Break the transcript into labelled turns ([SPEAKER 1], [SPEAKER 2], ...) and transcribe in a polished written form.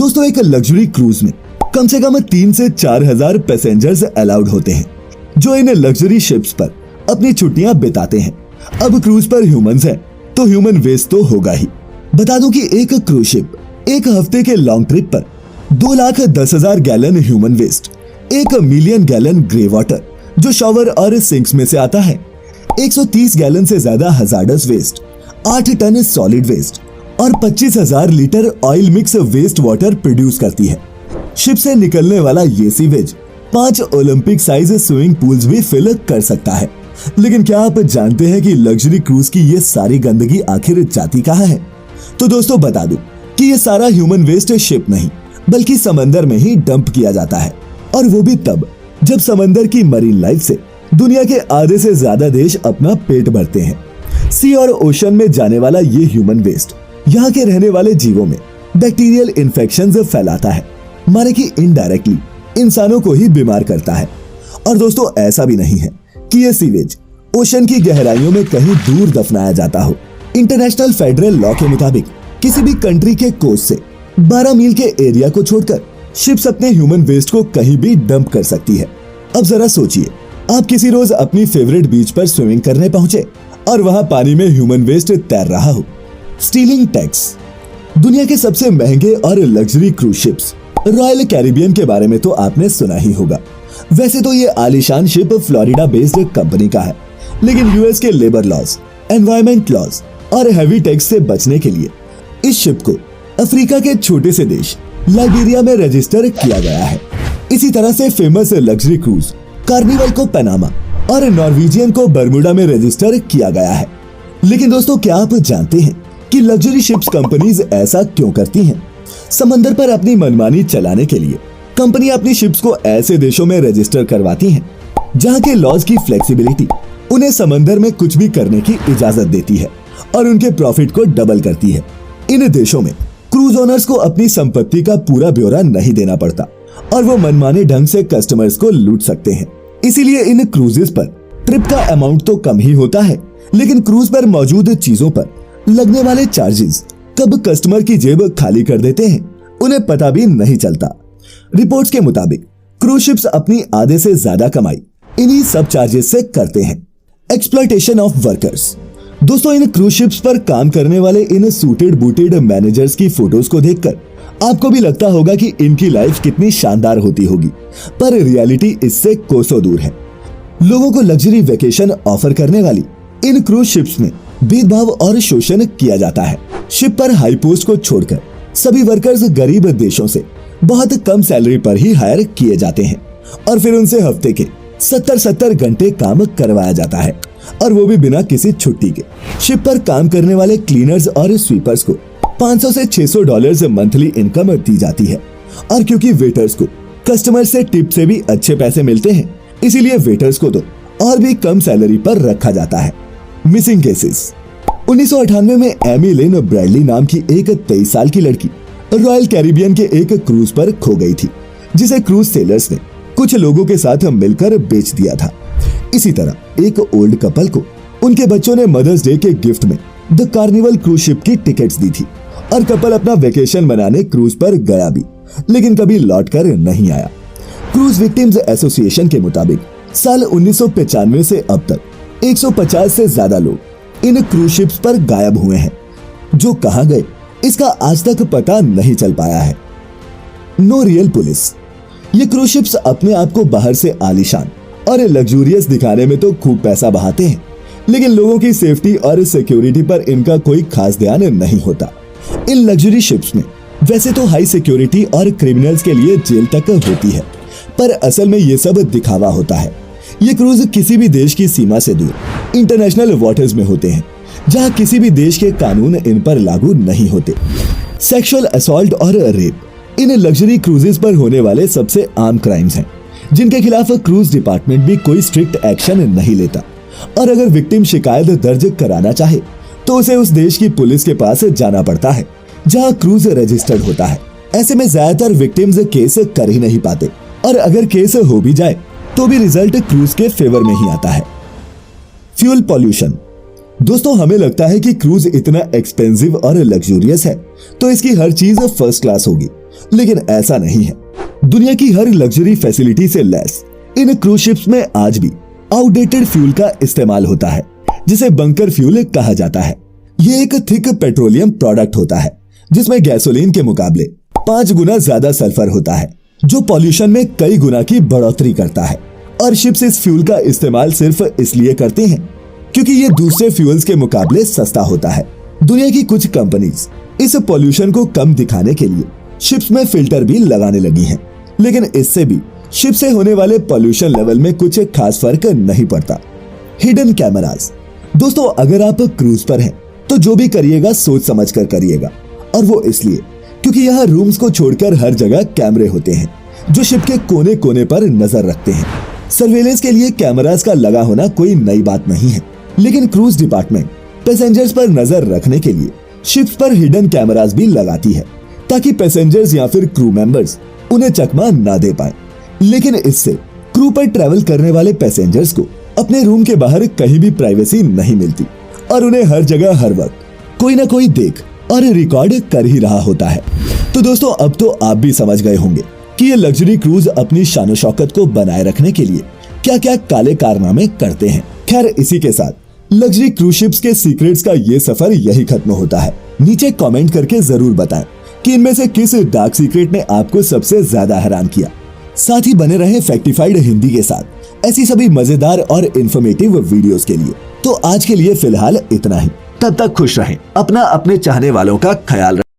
[SPEAKER 1] दोस्तों एक luxury cruise में कम से कम 3 से 4 हजार पैसेंजर्स अलाउड होते हैं, जो इन लग्जरी शिप्स पर अपनी छुट्टियां बिताते हैं। अब क्रूज पर ह्यूमंस हैं, तो ह्यूमन वेस्ट तो होगा ही। बता दूं कि एक क्रूज शिप एक हफ्ते के लॉन्ग ट्रिप पर 2,10,000 gallon human waste, 1 million gallon grey water जो शॉवर और सिंक्स में से आता है, 130 गैलन से ज्यादा hazardous waste, 8 ton solid waste और 25,000 litre oil mix waste water produce करती है। शिप से निकलने वाला ये sewage 5 Olympic size swimming pools भी फिल कर सकता है। लेकिन क्या आप जानते हैं कि लग्जरी क्रूज की ये सारी गंदगी आखिर जाती कहाँ है? तो दोस्तों बता दूं कि ये सारा ह्यूमन वेस्ट शिप नहीं बल्कि समंदर में ही डंप किया जाता है, और वो भी तब जब समंदर की मरीन लाइफ से दुनिया के आधे से ज्यादा देश अपना पेट भरते हैं। सी और ओशन में जाने वाला ये ह्यूमन वेस्ट यहाँ के रहने वाले जीवों में बैक्टीरियल इन्फेक्शंस फैलाता है, माने कि इनडायरेक्टली इंसानों को ही बीमार करता है। और दोस्तों ऐसा भी नहीं है कि ये सीवेज ओशन की गहराइयों में कहीं दूर दफनाया जाता हो। इंटरनेशनल फेडरल लॉ के मुताबिक किसी भी कंट्री के कोस्ट से 12 मील के एरिया को छोड़कर शिप्स अपने ह्यूमन वेस्ट को कहीं भी डंप कर सकती है। अब जरा सोचिए, आप किसी रोज अपनी फेवरेट बीच पर स्विमिंग करने पहुंचे और वहां पानी में ह्यूमन वेस्ट तैर रहा हो। Stealing tax. दुनिया के सबसे महंगे और luxury cruise ships royal Caribbean के बारे में तो आपने सुना ही होगा। वैसे तो ये आलीशान शिप फ्लोरिडा बेस्ड कंपनी का है, लेकिन यूएस के लेबर लॉज, एनवायरमेंट लॉज और हैवी टैक्स से बचने के लिए इस शिप को अफ्रीका के छोटे से देश लाइबेरिया में रजिस्टर किया गया है। इसी तरह से फेमस लग्जरी क्रूज कार्निवल को पनामा और नॉर्वेजियन को बर्मुडा में रजिस्टर किया गया है। लेकिन दोस्तों क्या आप जानते हैं कि लग्जरी शिप्स कंपनीज ऐसा क्यों करती हैं? समंदर पर अपनी मनमानी चलाने के लिए कंपनी अपनी शिप्स को ऐसे देशों में रजिस्टर करवाती हैं जहां के लॉज की फ्लेक्सिबिलिटी उन्हें समंदर में कुछ भी करने की इजाजत देती है और उनके प्रॉफिट को डबल करती है। इन देशों में क्रूज ओनर्स को अपनी संपत्ति का पूरा ब्यौरा नहीं देना पड़ता और वो मनमाने ढंग से कस्टमर्स को लूट सकते हैं। इसीलिए इन क्रूजेस पर ट्रिप का अमाउंट तो कम ही होता है, लेकिन क्रूज पर मौजूद चीजों पर लगने वाले चार्जेस कब कस्टमर की जेब खाली कर देते हैं उन्हें पता भी नहीं चलता। रिपोर्ट्स के मुताबिक क्रूज शिप्स अपनी आधे से ज्यादा कमाई इन्हीं सब चार्जेस से करते हैं। Exploitation of workers. दोस्तों इन क्रूज शिप्स पर काम करने वाले इन सूटेड बूटेड मैनेजर्स की फोटोज को देखकर आपको भी लगता होगा कि इनकी लाइफ कितनी शानदार होती होगी, पर रियलिटी इससे कोसों दूर है। लोगों को लग्जरी वेकेशन ऑफर करने वाली इन क्रूज शिप्स में भेदभाव और शोषण किया जाता है। शिप पर हाई पोस्ट को छोड़कर सभी वर्कर्स गरीब देशों से बहुत कम सैलरी पर ही हायर किए जाते हैं और फिर उनसे हफ्ते के 70 घंटे काम करवाया जाता है, और वो भी बिना किसी छुट्टी के। शिप पर काम करने वाले क्लीनर्स और स्वीपर्स को $500 से $600 मंथली इनकम दी जाती है, और क्योंकि वेटर्स को कस्टमर से टिप से भी अच्छे पैसे मिलते हैं, इसीलिए वेटर्स को तो और भी कम सैलरी पर रखा जाता है। Missing cases. 1998 में एमी लिन ब्रैडली नाम की एक 23 साल की लड़की रॉयल कैरिबियन के एक क्रूज पर खो गई थी, जिसे क्रूज सेलर्स ने कुछ लोगों के साथ मिलकर बेच दिया था। इसी तरह एक ओल्ड कपल को उनके बच्चों ने मदर्स डे के गिफ्ट में द कार्निवल क्रूज शिप की टिकट्स दी थी, और कपल अपना वेकेशन मनाने क्रूज पर गया भी, लेकिन कभी लौट कर नहीं आया। क्रूज विक्टिम्स एसोसिएशन के मुताबिक साल 1995 से अब तक 150 से ज्यादा लोग इन क्रूज शिप्स पर गायब हुए हैं। जो कहां गए इसका आज तक पता नहीं चल पाया है। No real police. ये क्रूज शिप्स अपने आप को बाहर से आलीशान और लग्जूरियस दिखाने में तो खूब पैसा बहाते हैं, लेकिन लोगों की सेफ्टी और सिक्योरिटी पर इनका कोई खास ध्यान नहीं होता। इन लग्जरी शिप्स में वैसे तो हाई सिक्योरिटी और क्रिमिनल्स के लिए जेल तक होती है, पर असल में ये सब दिखावा होता है। ये क्रूज किसी भी देश की सीमा से दूर इंटरनेशनल वाटर्स में होते हैं, जहां किसी भी देश के कानून इन पर लागू नहीं होते। सेक्सुअल असॉल्ट और रेप इन लग्जरी क्रूजेस पर होने वाले सबसे आम क्राइम्स हैं, जिनके खिलाफ क्रूज डिपार्टमेंट भी कोई स्ट्रिक्ट एक्शन नहीं लेता, और अगर विक्टिम शिकायत दर्ज कराना चाहे तो उसे उस देश की पुलिस के पास जाना पड़ता है जहां क्रूज रजिस्टर्ड होता है। ऐसे में ज्यादातर विक्टिम्स केस कर ही नहीं पाते, और अगर केस हो भी जाए तो भी रिजल्ट क्रूज के फेवर में ही आता है। Fuel pollution. दोस्तों हमें लगता है कि क्रूज इतना एक्सपेंसिव और लग्जूरियस है तो इसकी हर चीज फर्स्ट क्लास होगी, लेकिन ऐसा नहीं है। दुनिया की हर लग्जरी फैसिलिटी से लैस इन क्रूज शिप्स में आज भी आउटडेटेड फ्यूल का इस्तेमाल होता है, जिसे बंकर फ्यूल कहा जाता है। ये एक थिक पेट्रोलियम प्रोडक्ट होता है जिसमें गैसोलीन के मुकाबले 5 गुना ज्यादा सल्फर होता है, जो पॉल्यूशन में कई गुना की बढ़ोतरी करता है। और शिप्स इस फ्यूल का इस्तेमाल सिर्फ इसलिए करते हैं क्योंकि ये दूसरे फ्यूल्स के मुकाबले सस्ता होता है। दुनिया की कुछ कंपनीज इस पॉल्यूशन को कम दिखाने के लिए शिप्स में फिल्टर भी लगाने लगी हैं, लेकिन इससे भी शिप से होने वाले पॉल्यूशन लेवल में कुछ खास फर्क नहीं पड़ता। Hidden cameras. दोस्तों, अगर आप क्रूज पर हैं तो जो भी करिएगा सोच समझ कर करिएगा, और वो इसलिए क्योंकि यहाँ रूम्स को छोड़कर हर जगह कैमरे होते हैं जो शिप के कोने कोने पर नजर रखते हैं। सर्वेलेंस के लिए कैमरास का लगा होना कोई नई बात नहीं है, लेकिन क्रूज डिपार्टमेंट पैसेंजर्स पर नजर रखने के लिए शिप्स पर हिडन कैमरास भी लगाती है ताकि पैसेंजर्स या फिर क्रू मेंबर्स उन्हें चकमा ना दे पाए। लेकिन इससे क्रू पर ट्रैवल करने वाले पैसेंजर्स को अपने रूम के बाहर कहीं भी प्राइवेसी नहीं मिलती और उन्हें हर जगह हर वक्त कोई ना कोई देख और रिकॉर्ड कर ही रहा होता है। तो दोस्तों, अब तो आप भी समझ गए होंगे कि ये लग्जरी क्रूज अपनी शान शौकत को बनाए रखने के लिए क्या क्या काले कारनामे करते हैं। खैर, इसी के साथ लग्जरी क्रूज शिप्स के सीक्रेट्स का ये सफर यही खत्म होता है। नीचे कमेंट करके जरूर बताएं कि इनमें से किस डार्क सीक्रेट ने आपको सबसे ज्यादा हैरान किया। साथ ही बने रहे फैक्टिफाइड हिंदी के साथ ऐसी सभी मजेदार और इन्फॉर्मेटिव वीडियोस के लिए। तो आज के लिए फिलहाल इतना ही। तब तक खुश रहें, अपना अपने चाहने वालों का ख्याल रखें।